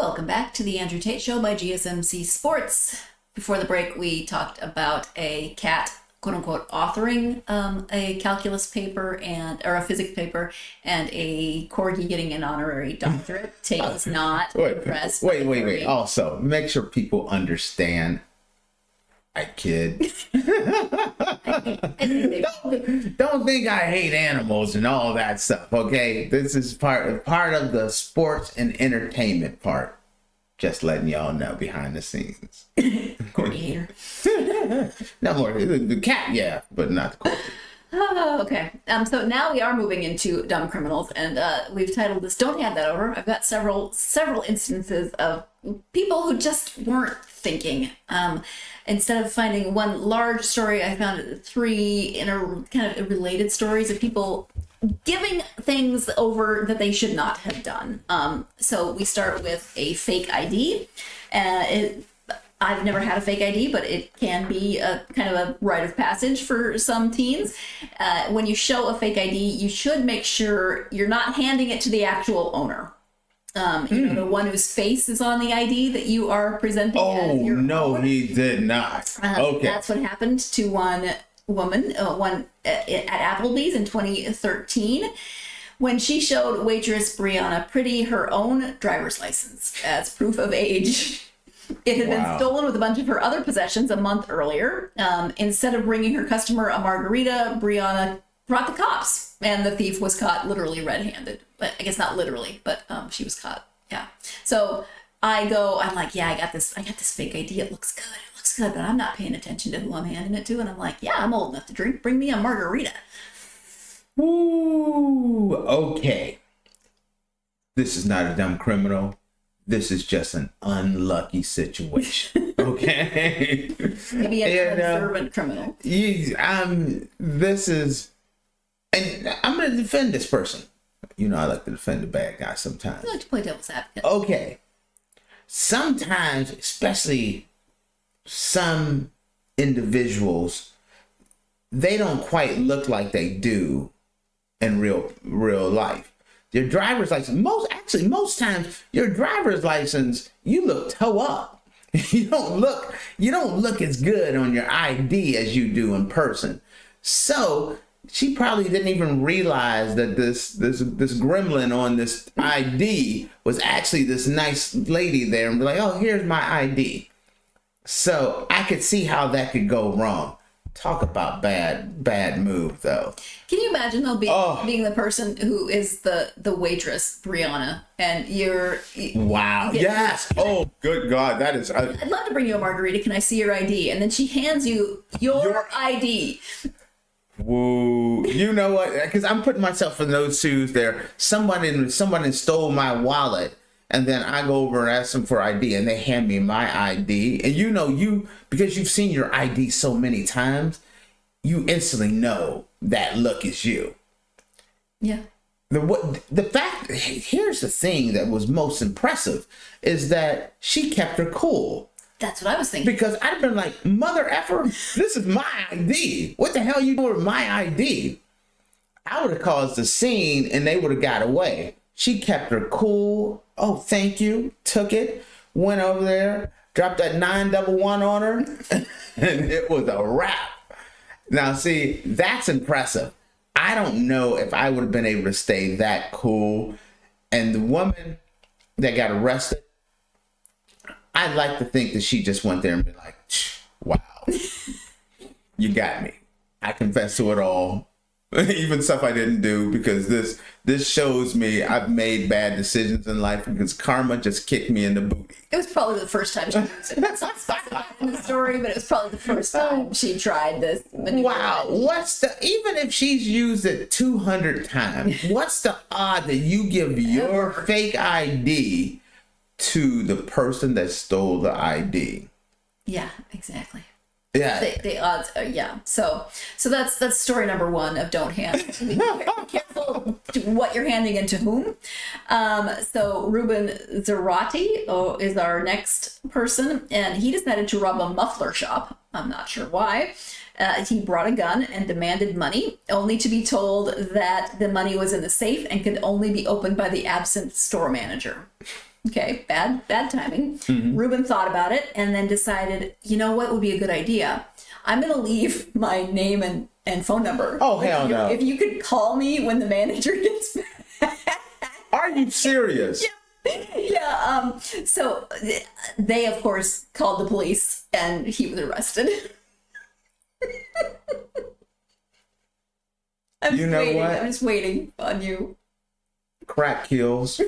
Welcome back to the Andrew Tate Show by GSMC Sports. Before the break, we talked about a cat, quote unquote, authoring a calculus paper or a physics paper, and a corgi getting an honorary doctorate. Tate was not impressed. Wait. Also, make sure people understand. I kid. Don't think I hate animals and all that stuff, okay? This is part of the sports and entertainment part. Just letting y'all know behind the scenes. Corgi hater. No more. The cat, yeah, but not the corgi. Oh, okay. So now we are moving into dumb criminals, and we've titled this "Don't Hand That Over." I've got several instances of people who just weren't thinking. Instead of finding one large story, I found three kind of related stories of people giving things over that they should not have done. So we start with a fake ID. I've never had a fake ID, but it can be a kind of a rite of passage for some teens. When you show a fake ID, you should make sure you're not handing it to the actual owner. The one whose face is on the ID that you are presenting as your own. He did not. Okay. That's what happened to one woman, at Applebee's in 2013, when she showed waitress Brianna Pretty her own driver's license as proof of age. It had been stolen with a bunch of her other possessions a month earlier. Instead of bringing her customer a margarita, Brianna brought the cops, and the thief was caught literally red-handed. But I guess not literally, but she was caught. Yeah. So I'm like, yeah, I got this fake ID. It looks good, but I'm not paying attention to who I'm handing it to. And I'm like, yeah, I'm old enough to drink. Bring me a margarita. Ooh, okay. This is not a dumb criminal. This is just an unlucky situation. Okay. Maybe an observant criminal. And I'm going to defend this person. You know, I like to defend the bad guy sometimes. I like to play devil's advocate. Okay. Sometimes, especially some individuals, they don't quite look like they do in real life. Your driver's license, most times, your driver's license, you look toe up. You don't look as good on your ID as you do in person. So she probably didn't even realize that this gremlin on this ID was actually this nice lady there, and be like, oh, here's my ID. So I could see how that could go wrong. Talk about bad move, though. Can you imagine, though, being the person who is the waitress, Brianna, and you're... Wow, yes! Oh, good God, that is... I'd love to bring you a margarita. Can I see your ID? And then she hands you your ID. Whoa, you know what? Because I'm putting myself in those shoes there. Someone stole my wallet, and then I go over and ask them for ID, and they hand me my ID. And because you've seen your ID so many times, you instantly know that look is you. Yeah. Here's the thing that was most impressive is that she kept her cool. That's what I was thinking. Because I'd have been like, mother effer, this is my ID. What the hell are you doing with my ID? I would have caused a scene and they would have got away. She kept her cool. Oh, thank you. Took it. Went over there. Dropped that 911 on her. And it was a wrap. Now, see, that's impressive. I don't know if I would have been able to stay that cool. And the woman that got arrested, I'd like to think that she just went there and be like, wow, you got me. I confess to it all. Even stuff I didn't do, because this shows me I've made bad decisions in life because karma just kicked me in the booty. It was probably the first time she used it. It's not specified in the story, but it was probably the first time she tried this. Wow. Even if she's used it 200 times, what's the odd that you give your fake ID to the person that stole the ID? Yeah, exactly. Yeah. The odds are, yeah. So that's story number one of don't hand. Be careful what you're handing into whom. So Ruben Zarate is our next person, and he decided to rob a muffler shop. I'm not sure why. He brought a gun and demanded money, only to be told that the money was in the safe and could only be opened by the absent store manager. Okay, bad timing. Ruben thought about it and then decided, you know what would be a good idea? I'm going to leave my name and phone number. Oh, hell no. If you could call me when the manager gets back. Are you serious? Yeah. So they, of course, called the police and he was arrested. I'm just waiting on you. Crack kills.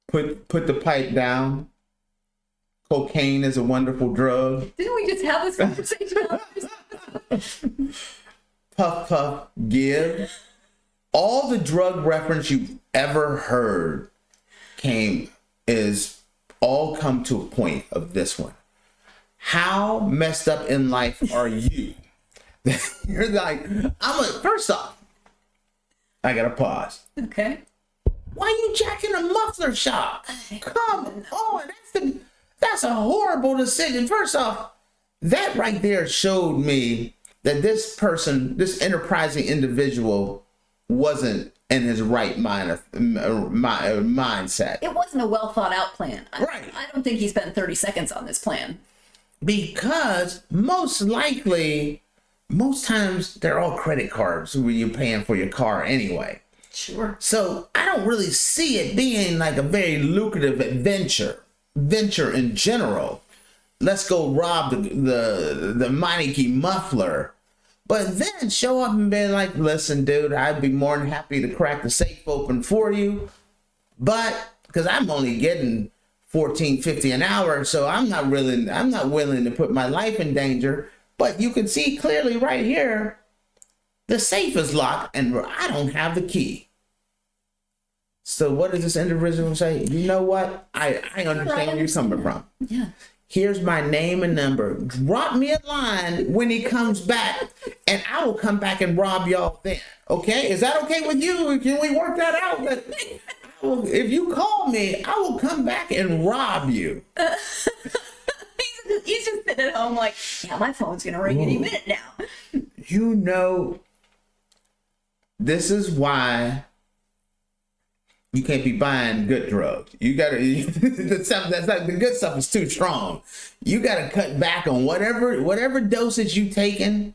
Put the pipe down. Cocaine is a wonderful drug. Didn't we just have this conversation? Puff, puff, give. All the drug reference you've ever heard come to a point of this one. How messed up in life are you? You're like, first off, I gotta pause. Okay. Why are you jacking a muffler shop? Come on, that's a horrible decision. First off, that right there showed me that this person, this enterprising individual, wasn't in his right mindset. It wasn't a well thought out plan. Right. I don't think he spent 30 seconds on this plan. Because most times they're all credit cards when you're paying for your car anyway. Sure. So I don't really see it being like a very lucrative venture in general. Let's go rob the Meineke muffler. But then show up and be like, listen, dude, I'd be more than happy to crack the safe open for you. But because I'm only getting $14.50 an hour, so I'm not willing to put my life in danger. But you can see clearly right here, the safe is locked and I don't have the key. So what does this individual say? You know what? I understand where you're coming from. Yeah. Here's my name and number. Drop me a line when he comes back, and I will come back and rob y'all then. Okay? Is that okay with you? Can we work that out? If you call me, I will come back and rob you. He's just sitting at home like, yeah, my phone's going to ring any minute now. You know, this is why you can't be buying good drugs. You gotta, the stuff that's like the good stuff is too strong. You gotta cut back on whatever dosage you taking.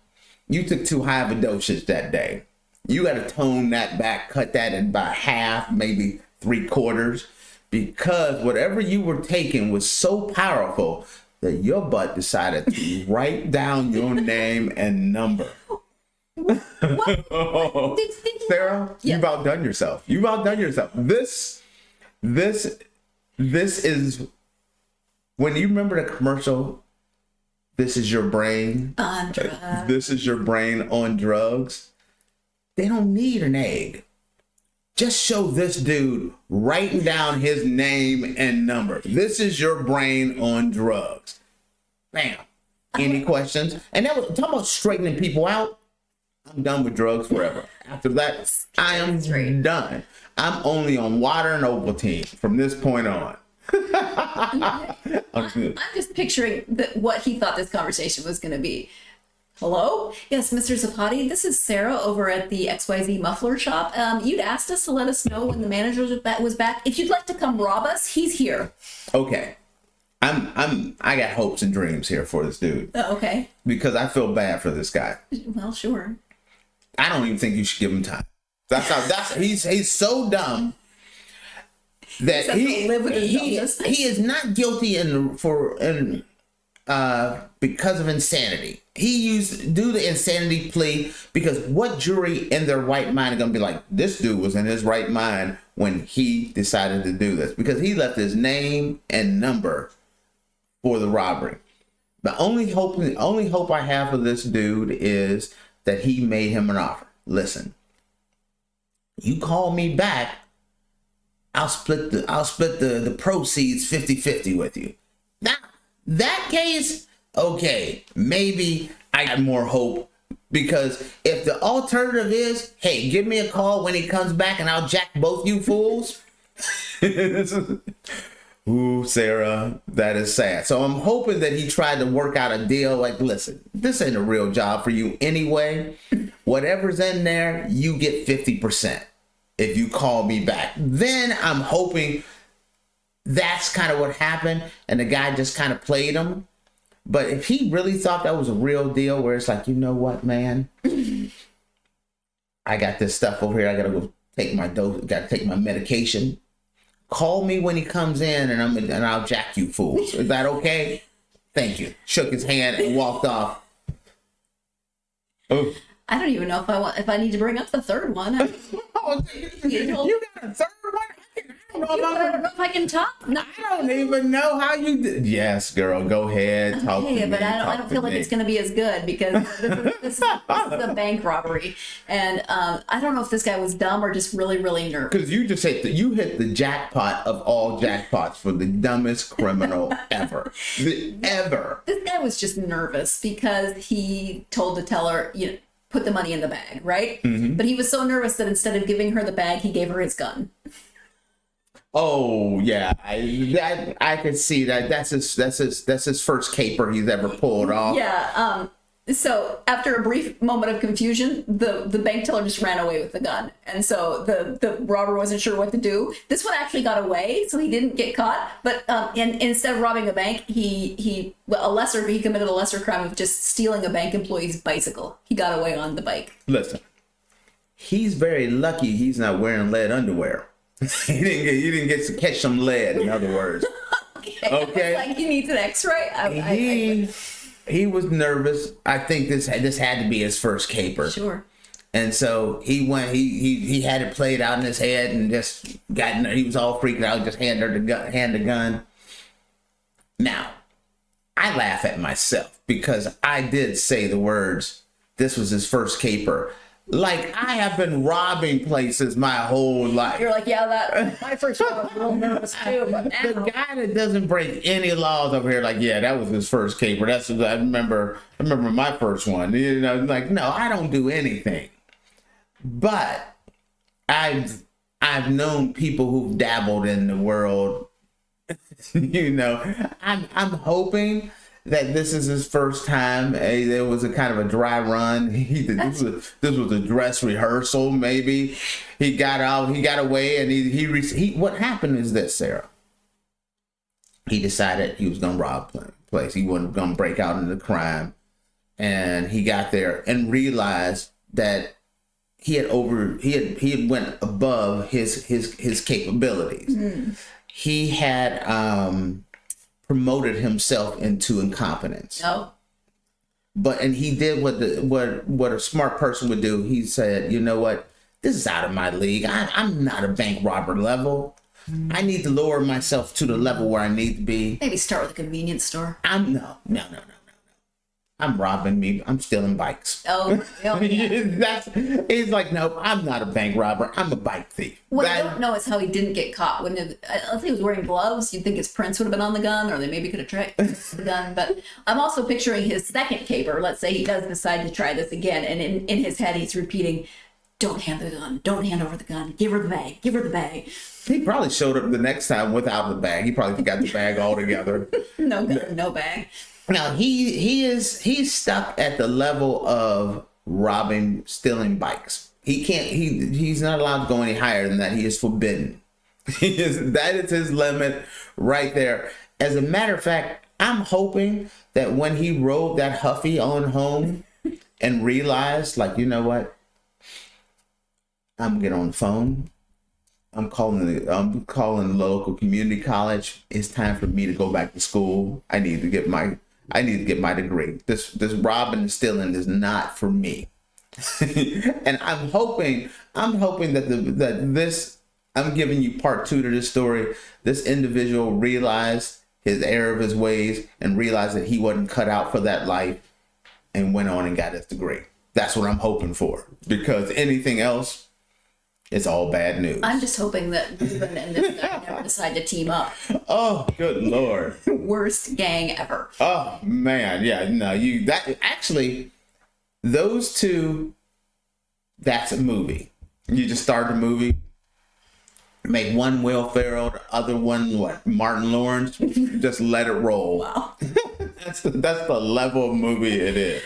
You took too high of a dosage that day. You gotta tone that back, cut that in by half, maybe 3/4, because whatever you were taking was so powerful that your butt decided to write down your name and number. What? Sarah, yeah. You've outdone yourself. This is when you remember the commercial. This is your brain on drugs. This is your brain on drugs. They don't need an egg. Just show this dude writing down his name and number. This is your brain on drugs. Bam. Any questions? And that was talking about straightening people out. I'm done with drugs forever. After that, I am done. I'm only on water and Ovaltine from this point on. I'm just picturing what he thought this conversation was going to be. Hello? Yes, Mr. Zapati, this is Sarah over at the XYZ Muffler Shop. You'd asked us to let us know when the manager was back. If you'd like to come rob us, he's here. Okay. I got hopes and dreams here for this dude. Okay. Because I feel bad for this guy. Well, sure. I don't even think you should give him time. He's so dumb that he is not guilty because of insanity. He do the insanity plea because what jury in their right mind are going to be like, this dude was in his right mind when he decided to do this, because he left his name and number for the robbery. The only hope I have for this dude is that he made him an offer. Listen, you call me back, I'll split the proceeds 50-50 with you. Now, that case, okay, maybe I got more hope, because if the alternative is, hey, give me a call when he comes back and I'll jack both you fools. Ooh, Sarah, that is sad. So I'm hoping that he tried to work out a deal like, listen, this ain't a real job for you anyway. Whatever's in there, you get 50%. if you call me back. Then I'm hoping that's kind of what happened, and the guy just kind of played him. But if he really thought that was a real deal, where it's like, you know what, man, I got this stuff over here. I gotta go take my dose. Gotta take my medication. Call me when he comes in, and I'll jack you fools. Is that okay? Thank you. Shook his hand and walked off. Oh. I don't even know if I need to bring up the third one. You got a third one? I don't know if I can talk. No. I don't even know how you did. Yes, girl, go ahead. Talk to me. But I don't feel like it's going to be as good because this is a bank robbery, and I don't know if this guy was dumb or just really, really nervous. Because you just hit the jackpot of all jackpots for the dumbest criminal ever. Ever. This guy was just nervous because he told the teller, put the money in the bag, right? Mm-hmm. But he was so nervous that instead of giving her the bag, he gave her his gun. Oh yeah, I could see that. That's his first caper he's ever pulled off. Yeah. So after a brief moment of confusion, the bank teller just ran away with the gun, and so the robber wasn't sure what to do. This one actually got away, so he didn't get caught. But and instead of robbing a bank, he committed a lesser crime of just stealing a bank employee's bicycle. He got away on the bike. Listen, he's very lucky he's not wearing lead underwear. You didn't get to catch some lead, in other words. Okay. Like he needs an X-ray. He was nervous. I think this had to be his first caper. Sure. And so he went. He had it played out in his head and just got in there. He was all freaking out. Just hand the gun. Now, I laugh at myself because I did say the words. This was his first caper. Like, I have been robbing places my whole life. You're like, yeah, that my first one was a little nervous too. But now. The guy that doesn't break any laws over here, like, yeah, that was his first caper. That's what I remember my first one. Like, no, I don't do anything. But I've known people who've dabbled in the world. I'm hoping that this is his first time. There was a kind of a dry run. This was a dress rehearsal. Maybe he got out. He got away, and he. What happened is this, Sarah. He decided he was going to rob a place. He wasn't going to break out into crime, and he got there and realized that he had went above his capabilities. Mm. He had promoted himself into incompetence. Oh. And he did what a smart person would do. He said, you know what? This is out of my league. I'm not a bank robber level. I need to lower myself to the level where I need to be. Maybe start with a convenience store. No. I'm robbing me. I'm stealing bikes. Oh, yeah. He's like, no, I'm not a bank robber. I'm a bike thief. What I don't know is how he didn't get caught. If he was wearing gloves, you'd think his prints would have been on the gun, or they maybe could have tracked the gun. But I'm also picturing his second caper. Let's say he does decide to try this again, and in his head he's repeating, "Don't hand the gun. Don't hand over the gun. Give her the bag. Give her the bag." He probably showed up the next time without the bag. He probably forgot the bag altogether. No gun, no bag. Now he's stuck at the level of stealing bikes. He's not allowed to go any higher than that. He is forbidden. That is his limit right there. As a matter of fact, I'm hoping that when he rode that Huffy on home and realized, like, you know what? I'm gonna get on the phone. I'm calling the local community college. It's time for me to go back to school. I need to get my degree. This robbing and stealing is not for me. And I'm hoping that I'm giving you part 2 to this story. This individual realized his error of his ways and realized that he wasn't cut out for that life and went on and got his degree. That's what I'm hoping for, because anything else, it's all bad news. I'm just hoping that Ruben and this guy never decide to team up. Oh, good Lord. Worst gang ever. Oh, man. Yeah, no, those two, that's a movie. You just start a movie, make one Will Ferrell, the other one, Martin Lawrence, just let it roll. Wow. That's the level of movie it is.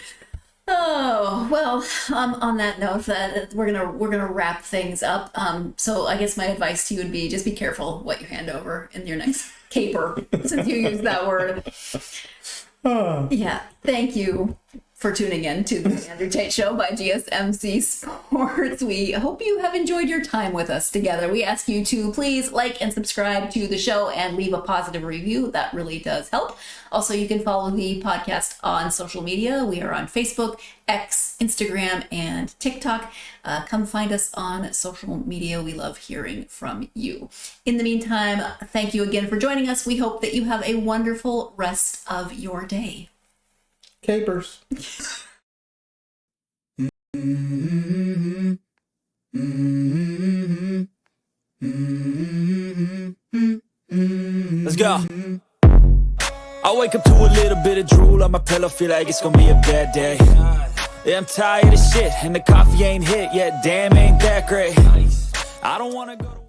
Oh well, on that note, that we're gonna wrap things up. So I guess my advice to you would be just be careful what you hand over in your next caper, since you used that word. Yeah, thank you for tuning in to the Andrew Tate Show by GSMC Sports. We hope you have enjoyed your time with us together. We ask you to please like and subscribe to the show and leave a positive review. That really does help. Also, you can follow the podcast on social media. We are on Facebook, X, Instagram, and TikTok. Come find us on social media. We love hearing from you. In the meantime, thank you again for joining us. We hope that you have a wonderful rest of your day. Capers. Let's go. I wake up to a little bit of drool on my pillow, feel like it's gonna be a bad day. Yeah, I'm tired of shit, and the coffee ain't hit yet, damn, ain't that great. I don't wanna go to